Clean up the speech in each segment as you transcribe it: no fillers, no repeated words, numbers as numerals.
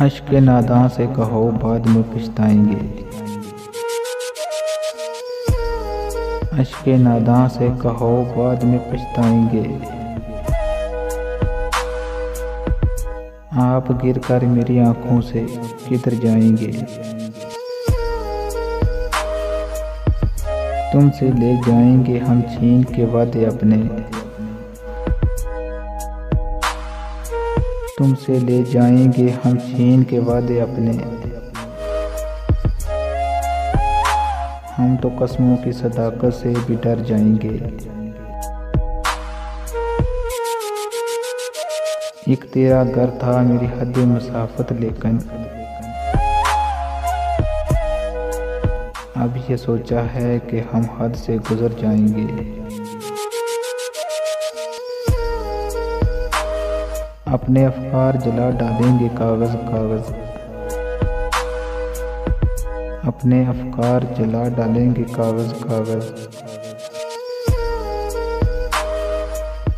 अश्क नादां से कहो बाद में पछताएंगे। अश्क नादां से कहो बाद में पछताएंगे। आप गिर कर मेरी आंखों से किधर जाएंगे। तुमसे ले जाएंगे हम छीन के वादे अपने। तुमसे ले जाएंगे हम छीन के वादे अपने। हम तो कसमों की सदाकत से भी डर जाएंगे। एक तेरा घर था मेरी हद मुसाफत, लेकिन अब ये सोचा है कि हम हद से गुजर जाएंगे। अपने अफकार जला डालेंगे कागज कागज। अपने अफकार जला डालेंगे कागज कागज।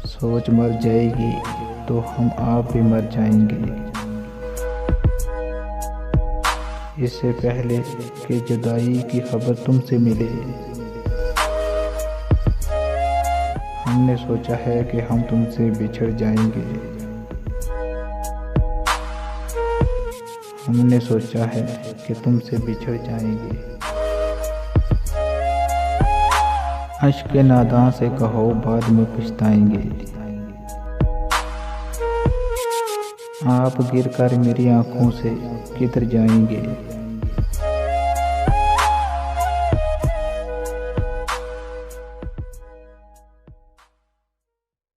सोच मर जाएगी तो हम आप भी मर जाएंगे। इससे पहले कि जुदाई की खबर तुमसे मिले, हमने सोचा है कि हम तुमसे बिछड़ जाएंगे। हमने सोचा है कि तुमसे बिछड़ जाएंगे। अश्क नादां से कहो बाद में पछताएंगे। आप गिर कर मेरी आंखों से किधर जाएंगे।